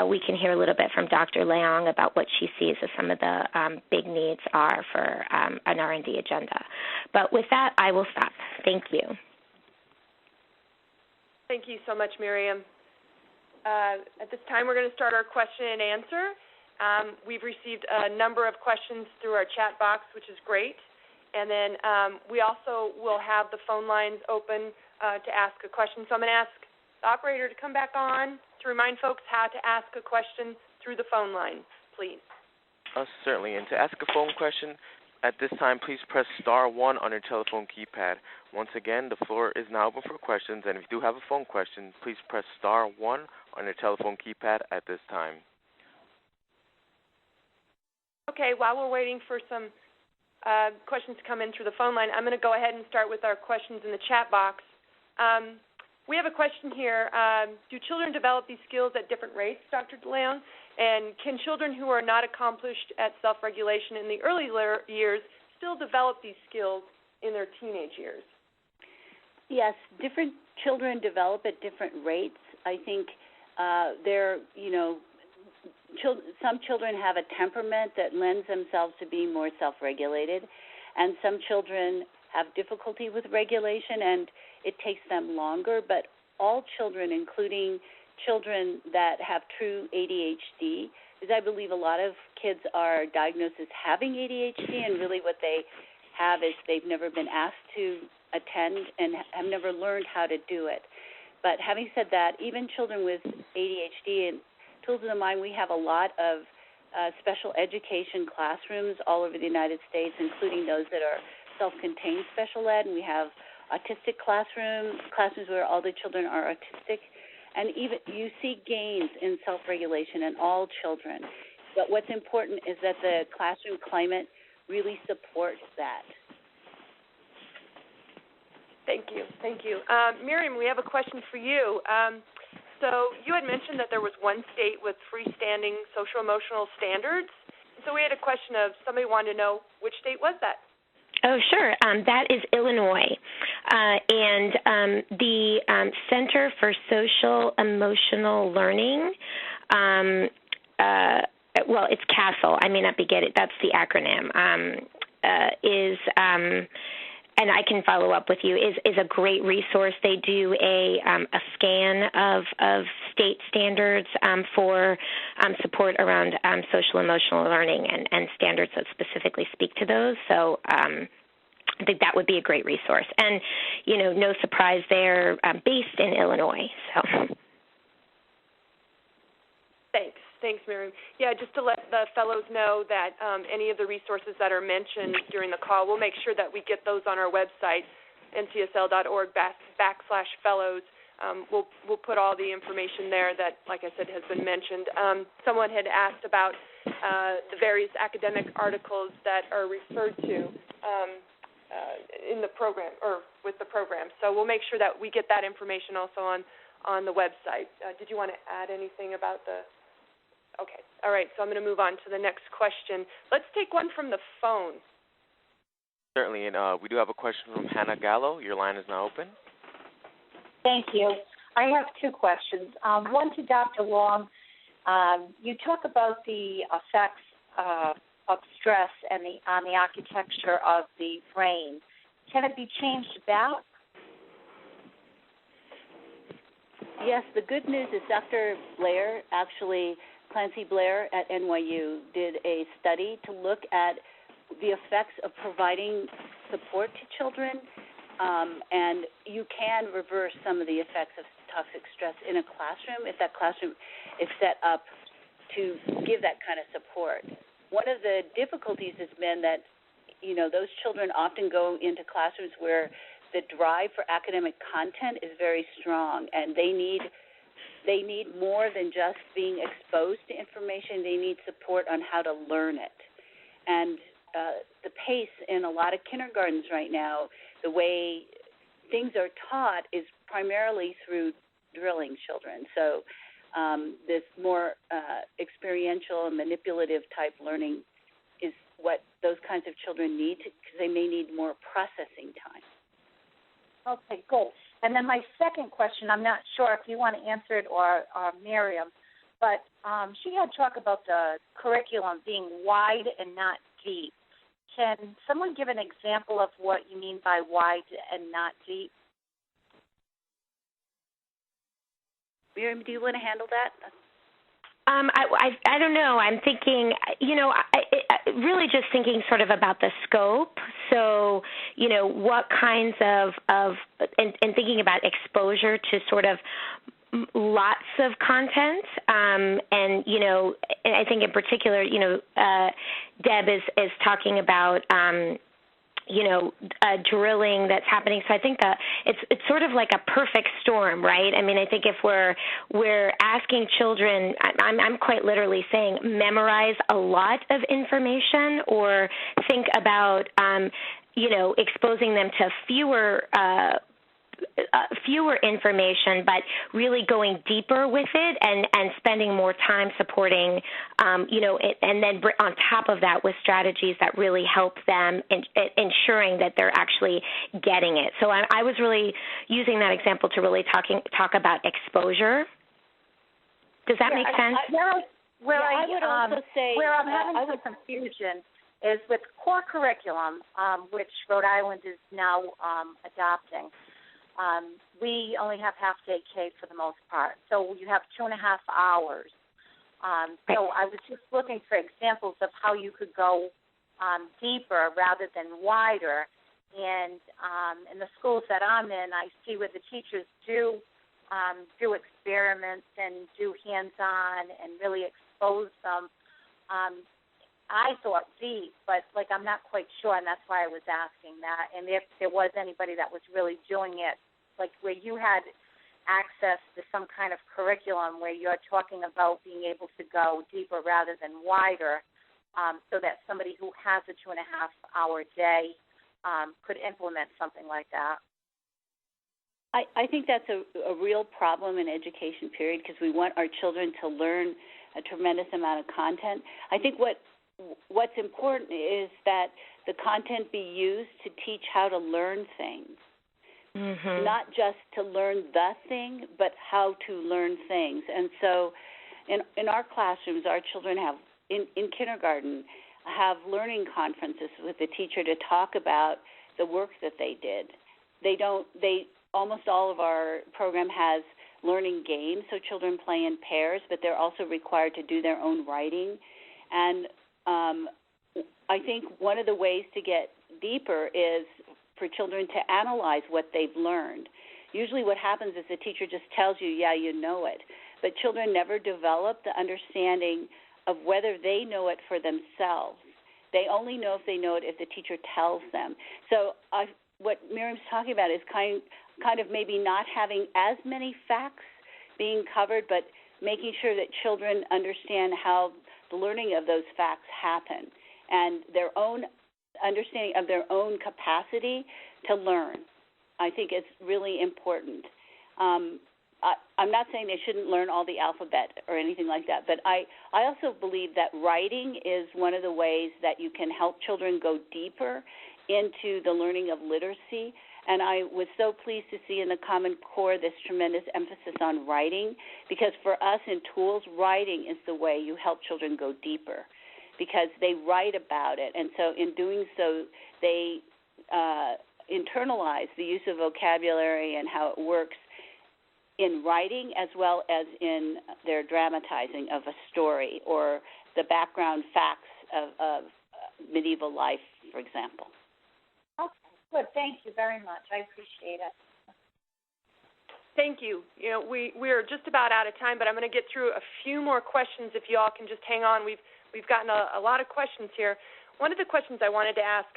we can hear a little bit from Dr. Leong about what she sees as some of the big needs are for an R&D agenda. But with that, I will stop. Thank you. Thank you so much, Miriam. At this time, we're going to start our question and answer. We've received a number of questions through our chat box, which is great. And then we also will have the phone lines open to ask a question. So I'm going to ask the operator to come back on to remind folks how to ask a question through the phone line, please. Certainly. And to ask a phone question at this time, please press *1 on your telephone keypad. Once again, the floor is now open for questions. And if you do have a phone question, please press *1 on your telephone keypad at this time. Okay, while we're waiting for some questions to come in through the phone line, I'm going to go ahead and start with our questions in the chat box. We have a question here. Do children develop these skills at different rates, Dr. Leong? And can children who are not accomplished at self-regulation in the early years still develop these skills in their teenage years? Yes, different children develop at different rates. I think some children have a temperament that lends themselves to being more self-regulated, and some children have difficulty with regulation, and it takes them longer. But all children, including children that have true ADHD, because I believe a lot of kids are diagnosed as having ADHD, and really what they have is they've never been asked to attend and have never learned how to do it. But having said that, even children with ADHD and Tools of the Mind, we have a lot of special education classrooms all over the United States, including those that are self-contained special ed, and we have autistic classrooms where all the children are autistic, and even you see gains in self-regulation in all children. But what's important is that the classroom climate really supports that. Thank you. Miriam, we have a question for you. So you had mentioned that there was one state with freestanding social-emotional standards. So we had a question of somebody wanted to know which state was that? Oh, sure. That is Illinois. And the Center for Social Emotional Learning, well, it's CASEL. I may not be getting it. That's the acronym. And I can follow up with you, is a great resource. They do a scan of state standards for support around social emotional learning and standards that specifically speak to those. So I think that would be a great resource. And, no surprise, they're based in Illinois. So. Thanks. Thanks, Miriam. Yeah, just to let the fellows know that any of the resources that are mentioned during the call, we'll make sure that we get those on our website, ncsl.org/fellows. We'll put all the information there that, like I said, has been mentioned. Someone had asked about the various academic articles that are referred to in the program or with the program. So we'll make sure that we get that information also on the website. Did you want to add anything about the? Okay. All right. So I'm going to move on to the next question. Let's take one from the phone. Certainly, and we do have a question from Hannah Gallo. Your line is now open. Thank you. I have two questions. One to Dr. Leong. You talk about the effects of stress and on the architecture of the brain. Can it be changed back? Yes, the good news is Dr. Blair, actually Clancy Blair at NYU, did a study to look at the effects of providing support to children, and you can reverse some of the effects of toxic stress in a classroom if that classroom is set up to give that kind of support. One of the difficulties has been that, you know, those children often go into classrooms where the drive for academic content is very strong, and they need more than just being exposed to information. They need support on how to learn it. And the pace in a lot of kindergartens right now, the way things are taught is primarily through drilling children. So this more experiential and manipulative type learning is what those kinds of children need because they may need more processing time. Okay, good. And then my second question, I'm not sure if you want to answer it or Miriam, but she had talked about the curriculum being wide and not deep. Can someone give an example of what you mean by wide and not deep? Miriam, do you want to handle that? I don't know. I'm thinking, you know, really just thinking sort of about the scope. So, you know, what kinds of and thinking about exposure to sort of lots of content. And, you know, I think in particular, you know, Deb is talking about, you know, drilling that's happening. So I think that it's sort of like a perfect storm, right? I mean, I think if we're asking children, I'm quite literally saying memorize a lot of information, or think about, you know, exposing them to fewer information, but really going deeper with it and spending more time supporting, you know, and then on top of that with strategies that really help them in ensuring that they're actually getting it. So I was really using that example to really talk about exposure. Does that make sense? I would also say where I'm having some confusion is with core curriculum, which Rhode Island is now adopting. We only have half-day K for the most part, so you have 2.5 hours. So I was just looking for examples of how you could go deeper rather than wider. And in the schools that I'm in, I see where the teachers do experiments and do hands-on and really expose them. I thought deep, but I'm not quite sure, and that's why I was asking that. And if there was anybody that was really doing it, like where you had access to some kind of curriculum where you're talking about being able to go deeper rather than wider, so that somebody who has a 2.5-hour day could implement something like that. I think that's a real problem in education, period, because we want our children to learn a tremendous amount of content. I think what's important is that the content be used to teach how to learn things. Mm-hmm. Not just to learn the thing, but how to learn things. And so in our classrooms, our children have, in kindergarten, have learning conferences with the teacher to talk about the work that they did. Almost all of our program has learning games, so children play in pairs, but they're also required to do their own writing. And I think one of the ways to get deeper is for children to analyze what they've learned. Usually what happens is the teacher just tells you, yeah, you know it. but children never develop the understanding of whether they know it for themselves. They only know if they know it if the teacher tells them. So what Miriam's talking about is kind of maybe not having as many facts being covered, but making sure that children understand how the learning of those facts happen and their own understanding of their own capacity to learn. I think it's really important. I'm not saying they shouldn't learn all the alphabet or anything like that, but I also believe that writing is one of the ways that you can help children go deeper into the learning of literacy. And I was so pleased to see in the Common Core this tremendous emphasis on writing, because for us in tools, writing is the way you help children go deeper, because they write about it. And so in doing so, they internalize the use of vocabulary and how it works in writing as well as in their dramatizing of a story or the background facts of medieval life, for example. Okay, good. Thank you very much. I appreciate it. Thank you. You know, we're just about out of time, but I'm going to get through a few more questions if you all can just hang on. We've gotten a lot of questions here. One of the questions I wanted to ask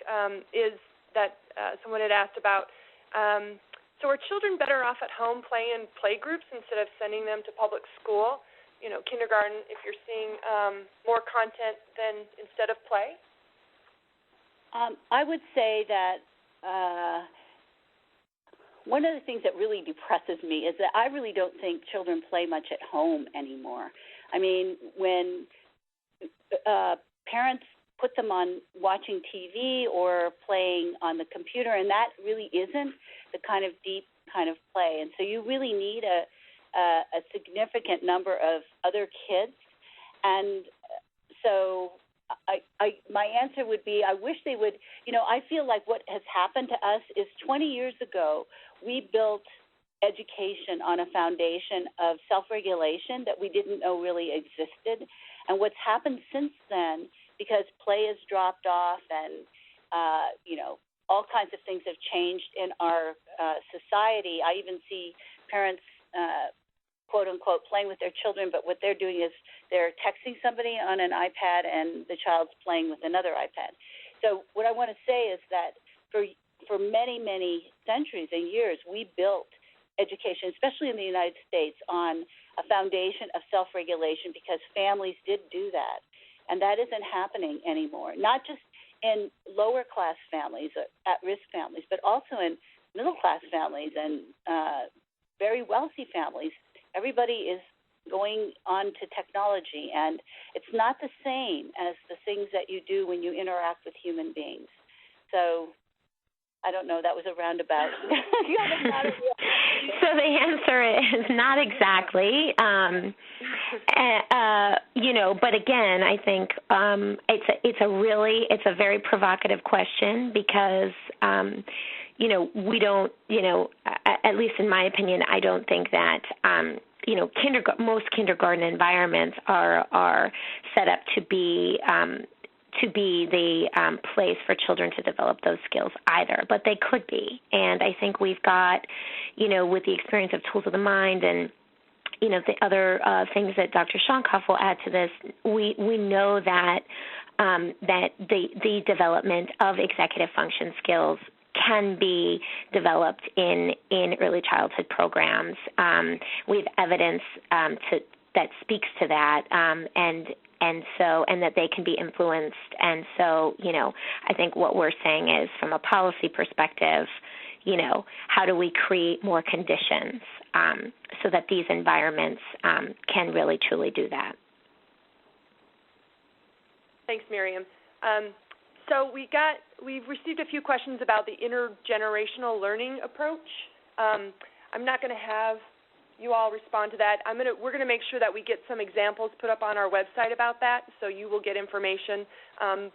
is that someone had asked about, so are children better off at home playing in play groups instead of sending them to public school? You know, kindergarten, if you're seeing more content than instead of play? I would say that one of the things that really depresses me is that I really don't think children play much at home anymore. I mean, when parents put them on watching TV or playing on the computer, and that really isn't the kind of deep kind of play. And so you really need a significant number of other kids. And so my answer would be I wish they would, you know, I feel like what has happened to us is 20 years ago we built education on a foundation of self-regulation that we didn't know really existed. And what's happened since then, because play has dropped off and, you know, all kinds of things have changed in our society. I even see parents, quote unquote, playing with their children, but what they're doing is they're texting somebody on an iPad and the child's playing with another iPad. So what I want to say is that for many, many centuries and years, we built education, especially in the United States, on a foundation of self-regulation because families did do that. And that isn't happening anymore, not just in lower-class families, at-risk families, but also in middle-class families and very wealthy families. Everybody is going on to technology, and it's not the same as the things that you do when you interact with human beings. So I don't know. That was a roundabout. So the answer is not exactly. You know, but again, I think it's a very provocative question because you know, we don't, you know, at least in my opinion, I don't think that you know, most kindergarten environments are set up to be the place for children to develop those skills either, but they could be. And I think we've got, you know, with the experience of Tools of the Mind and, you know, the other things that Dr. Shonkoff will add to this, we know that that the development of executive function skills can be developed in early childhood programs. We have evidence that speaks to that, and that they can be influenced. And so, you know, I think what we're saying is, from a policy perspective, you know, how do we create more conditions so that these environments can really, truly do that? Thanks, Miriam. So we've received a few questions about the intergenerational learning approach. I'm not going to have you all respond to that. We're going to make sure that we get some examples put up on our website about that, so you will get information.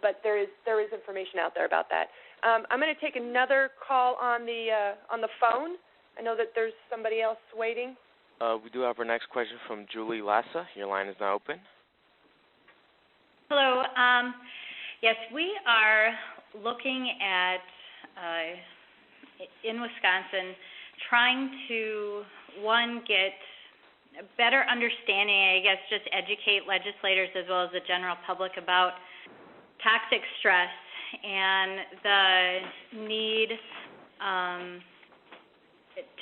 But there is information out there about that. I'm going to take another call on the phone. I know that there's somebody else waiting. We do have our next question from Julie Lassa. Your line is now open. Hello. Yes, we are looking at, in Wisconsin, trying to, one, get better understanding, I guess, just educate legislators as well as the general public about toxic stress and the need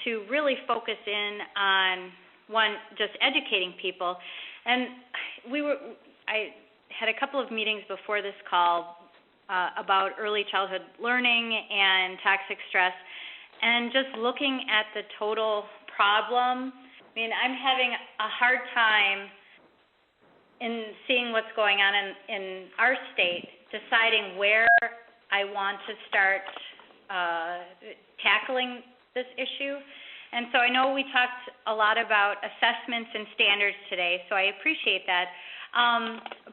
to really focus in on, one, just educating people. And I had a couple of meetings before this call about early childhood learning and toxic stress, and just looking at the total problem. I mean, I'm having a hard time in seeing what's going on in our state, deciding where I want to start tackling this issue. And so I know we talked a lot about assessments and standards today, so I appreciate that.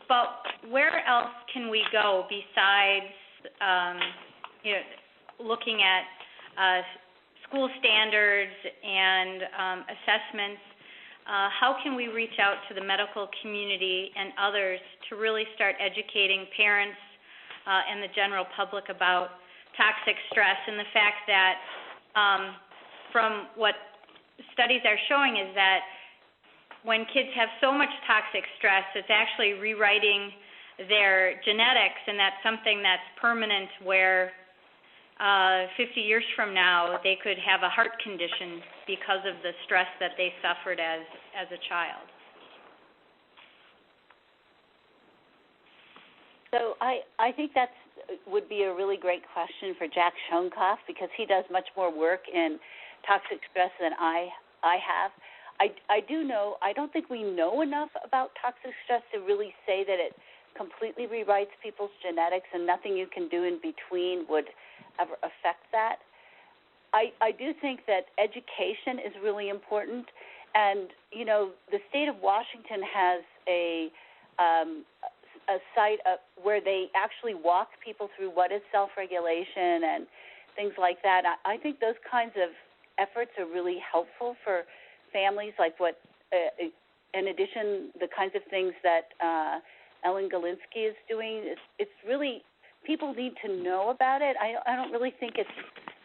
But where else can we go besides, looking at school standards and assessments? How can we reach out to the medical community and others to really start educating parents and the general public about toxic stress, and the fact that from what studies are showing is that when kids have so much toxic stress, it's actually rewriting their genetics, and that's something that's permanent, where 50 years from now they could have a heart condition because of the stress that they suffered as a child. So I think that would be a really great question for Jack Schoenkoff, because he does much more work in toxic stress than I have. I do know, I don't think we know enough about toxic stress to really say that it completely rewrites people's genetics and nothing you can do in between would ever affect that. I do think that education is really important, and, the state of Washington has a site where they actually walk people through what is self-regulation and things like that. I think those kinds of efforts are really helpful for families, like what, in addition, the kinds of things that Ellen Galinsky is doing. It's really, people need to know about it. I don't really think it's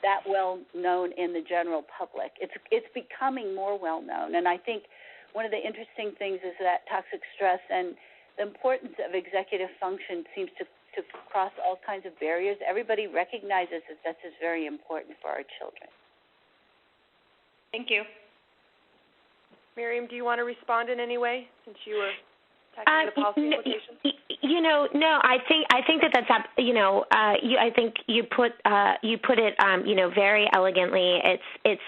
that well known in the general public. It's becoming more well known, and I think one of the interesting things is that toxic stress and the importance of executive function seems to cross all kinds of barriers. Everybody recognizes that this is very important for our children. Thank you. Miriam, do you want to respond in any way, since you were tackling the policy implications? No. I think that's I think you put it very elegantly. It's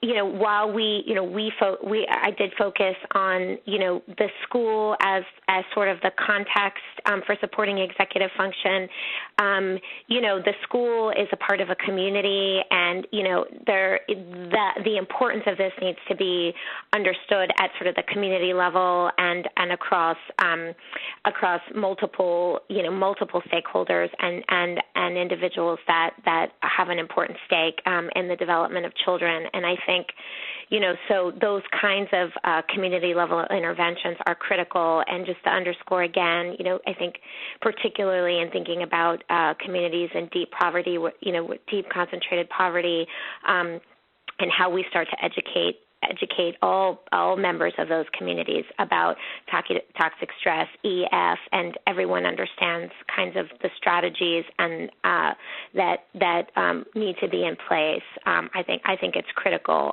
while I did focus on the school as sort of the context for supporting executive function. The school is a part of a community, and the importance of this needs to be understood at sort of the community level and across multiple stakeholders and individuals that have an important stake in the development of children. And I think, so those kinds of community-level interventions are critical. And just to underscore again, I think particularly in thinking about communities in deep poverty, with deep concentrated poverty, and how we start to educate all members of those communities about toxic stress, EF, and everyone understands kinds of the strategies and that need to be in place. I think it's critical.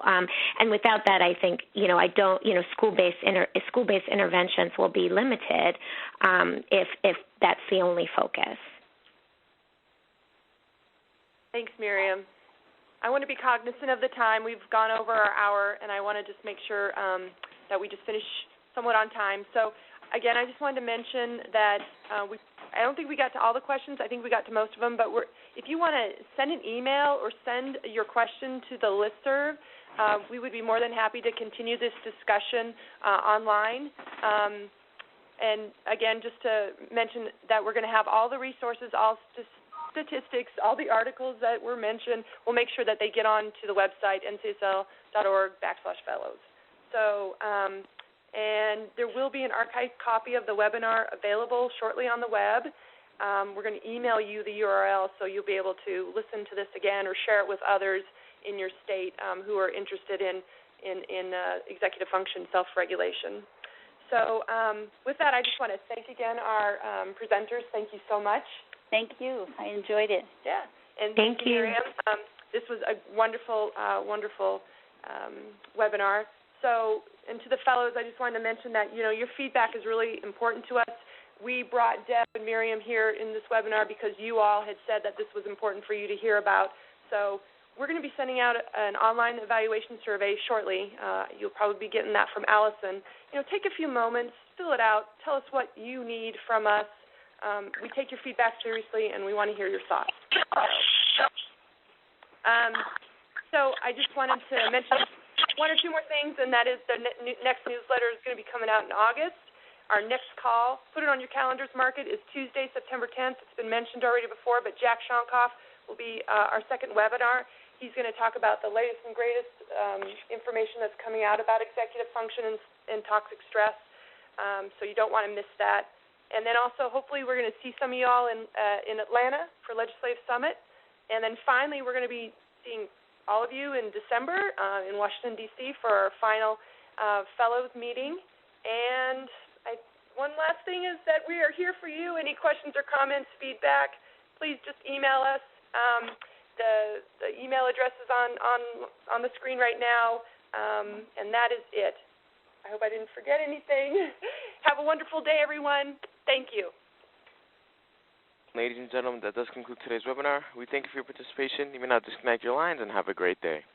And without that, I think school-based interventions will be limited if that's the only focus. Thanks, Miriam. I want to be cognizant of the time. We've gone over our hour, and I want to just make sure that we just finish somewhat on time. So, again, I just wanted to mention that I don't think we got to all the questions. I think we got to most of them. But if you want to send an email or send your question to the listserv, we would be more than happy to continue this discussion online. And, again, just to mention that we're going to have all the resources, all statistics, all the articles that were mentioned. We'll make sure that they get on to the website, ncsl.org/fellows. So, and there will be an archived copy of the webinar available shortly on the web. We're going to email you the URL so you'll be able to listen to this again or share it with others in your state who are interested in executive function self-regulation. So with that, I just want to thank again our presenters. Thank you so much. Thank you. I enjoyed it. Yeah. And thank you, Miriam. This was a wonderful, wonderful webinar. So, and to the fellows, I just wanted to mention that, your feedback is really important to us. We brought Deb and Miriam here in this webinar because you all had said that this was important for you to hear about. So we're going to be sending out an online evaluation survey shortly. You'll probably be getting that from Allison. Take a few moments, fill it out, tell us what you need from us. We take your feedback seriously, and we want to hear your thoughts. So I just wanted to mention one or two more things, and that is the next newsletter is going to be coming out in August. Our next call, put it on your calendars, mark it, is Tuesday, September 10th. It's been mentioned already before, but Jack Shonkoff will be our second webinar. He's going to talk about the latest and greatest information that's coming out about executive function and toxic stress, so you don't want to miss that. And then also, hopefully, we're going to see some of you all in Atlanta for Legislative Summit. And then finally, we're going to be seeing all of you in December in Washington, D.C. for our final Fellows meeting. And one last thing is that we are here for you. Any questions or comments, feedback, please just email us. The email address is on the screen right now, and that is it. I hope I didn't forget anything. Have a wonderful day, everyone. Thank you. Ladies and gentlemen, that does conclude today's webinar. We thank you for your participation. You may now disconnect your lines and have a great day.